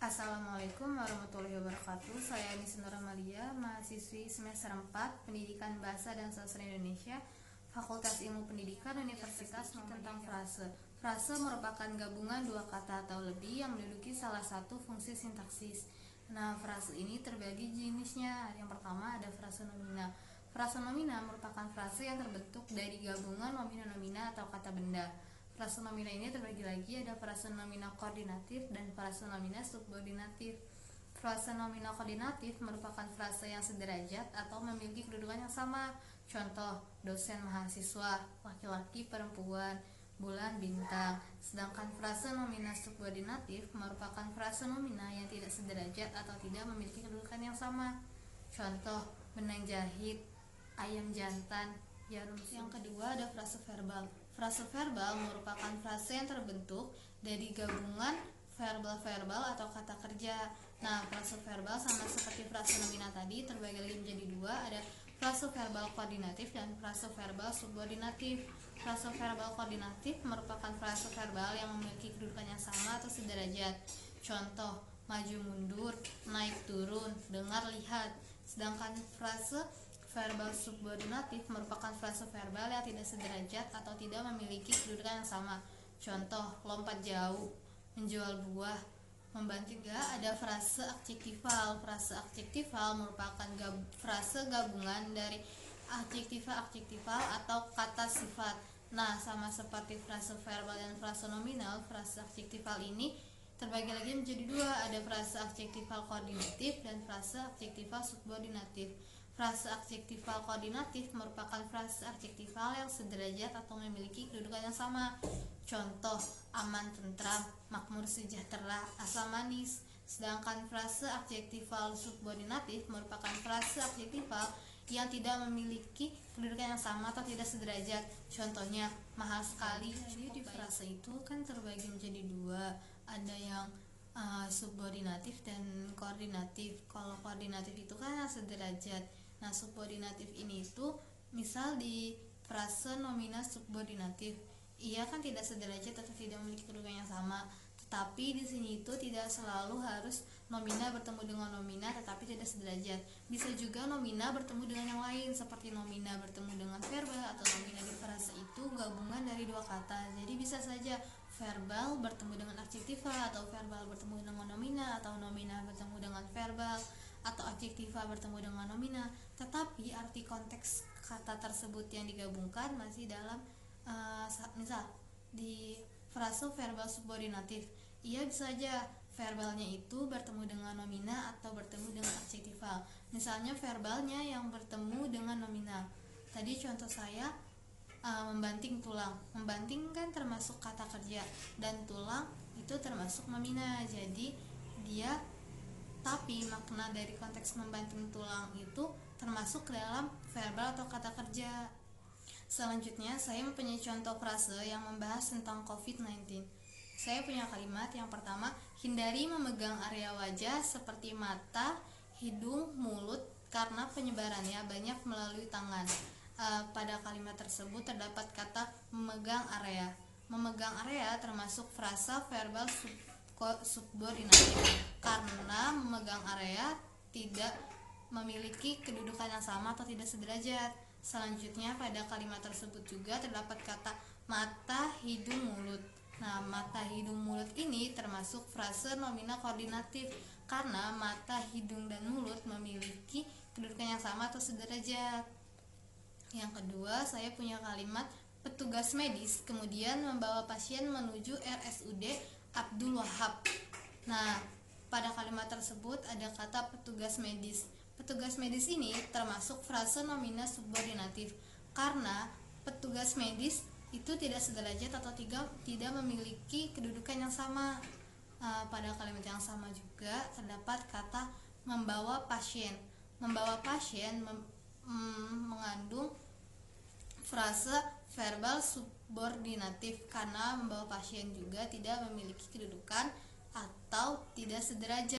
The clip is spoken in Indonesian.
Assalamualaikum warahmatullahi wabarakatuh. Saya Nisa Nur Amalia, mahasiswi semester 4 Pendidikan Bahasa dan Sastra Indonesia, Fakultas Ilmu Pendidikan Universitas tentang frase. Frase merupakan gabungan dua kata atau lebih yang menduduki salah satu fungsi sintaksis. Nah, frase ini terbagi jenisnya. Yang pertama ada frase nomina. Frase nomina merupakan frase yang terbentuk dari gabungan nomina-nomina atau kata benda. Frase nomina ini terbagi lagi, ada frase nomina koordinatif dan frase nomina subordinatif. Frase nomina koordinatif merupakan frase yang sederajat atau memiliki kedudukan yang sama. Contoh, dosen mahasiswa, laki-laki perempuan, bulan bintang. Sedangkan frase nomina subordinatif merupakan frase nomina yang tidak sederajat atau tidak memiliki kedudukan yang sama. Contoh, benang jahit, ayam jantan, jarum. Yang kedua ada frase verbal. Frase verbal merupakan frase yang terbentuk dari gabungan verbal-verbal atau kata kerja. Nah, frase verbal sama seperti frase nomina tadi terbagi lagi menjadi dua, ada frase verbal koordinatif dan frase verbal subordinatif. Frase verbal koordinatif merupakan frase verbal yang memiliki kedudukan yang sama atau sederajat. Contoh, maju mundur, naik turun, dengar lihat. Sedangkan frase verbal subordinatif merupakan frase verbal yang tidak sederajat atau tidak memiliki kedudukan yang sama. Contoh, lompat jauh, menjual buah, membanting. Ada frase adjektifal. Frase adjektifal merupakan frase gabungan dari adjektifal atau kata sifat. Nah, sama seperti frase verbal dan frase nominal, frase adjektifal ini terbagi lagi menjadi dua, ada frase adjektifal koordinatif dan frase adjektifal subordinatif. Frase adjektifal koordinatif merupakan frase adjektifal yang sederajat atau memiliki kedudukan yang sama. Contoh, aman tentram, makmur sejahtera, asam manis. Sedangkan frase adjektifal subordinatif merupakan frase adjektifal yang tidak memiliki kedudukan yang sama atau tidak sederajat. Contohnya, mahal sekali. Jadi di frase itu kan terbagi menjadi dua, ada yang subordinatif dan koordinatif. Kalau koordinatif itu kan sederajat. Nah, subordinatif ini itu misal di frase nomina subordinatif, ia kan tidak sederajat atau tidak memiliki kedudukan yang sama. Tetapi di sini itu tidak selalu harus nomina bertemu dengan nomina tetapi tidak sederajat. Bisa juga nomina bertemu dengan yang lain, seperti nomina bertemu dengan verbal, atau nomina di frase itu gabungan dari dua kata. Jadi bisa saja verbal bertemu dengan adjektifal, atau verbal bertemu dengan nomina, atau nomina bertemu dengan verbal, atau adjektifal bertemu dengan nomina. Tetapi arti konteks kata tersebut yang digabungkan masih dalam misal di frase verbal subordinatif, ia bisa saja verbalnya itu bertemu dengan nomina atau bertemu dengan adjektifal. Misalnya verbalnya yang bertemu dengan nomina. Tadi contoh saya membanting tulang. Membanting kan termasuk kata kerja dan tulang itu termasuk nomina. Jadi dia, tapi makna dari konteks membanting tulang itu termasuk ke dalam verbal atau kata kerja. Selanjutnya saya mempunyai contoh frase yang membahas tentang COVID-19. Saya punya kalimat yang pertama, hindari memegang area wajah seperti mata, hidung, mulut karena penyebarannya banyak melalui tangan. Pada kalimat tersebut terdapat kata memegang area. Memegang area termasuk frasa verbal subordinatif karena memegang area tidak memiliki kedudukan yang sama atau tidak sederajat. Selanjutnya pada kalimat tersebut juga terdapat kata mata, hidung, mulut. Nah, mata, hidung, mulut ini termasuk frase nomina koordinatif karena mata, hidung, dan mulut memiliki kedudukan yang sama atau sederajat. Yang kedua, saya punya kalimat petugas medis kemudian membawa pasien menuju RSUD Abdul Wahab. Nah, pada kalimat tersebut ada kata petugas medis. Petugas medis ini termasuk frase nomina subordinatif karena petugas medis itu tidak sederajat atau tidak memiliki kedudukan yang sama. Pada kalimat yang sama juga terdapat kata membawa pasien. Membawa pasien mengandung frase verbal subordinatif karena membawa pasien juga tidak memiliki kedudukan atau tidak sederajat.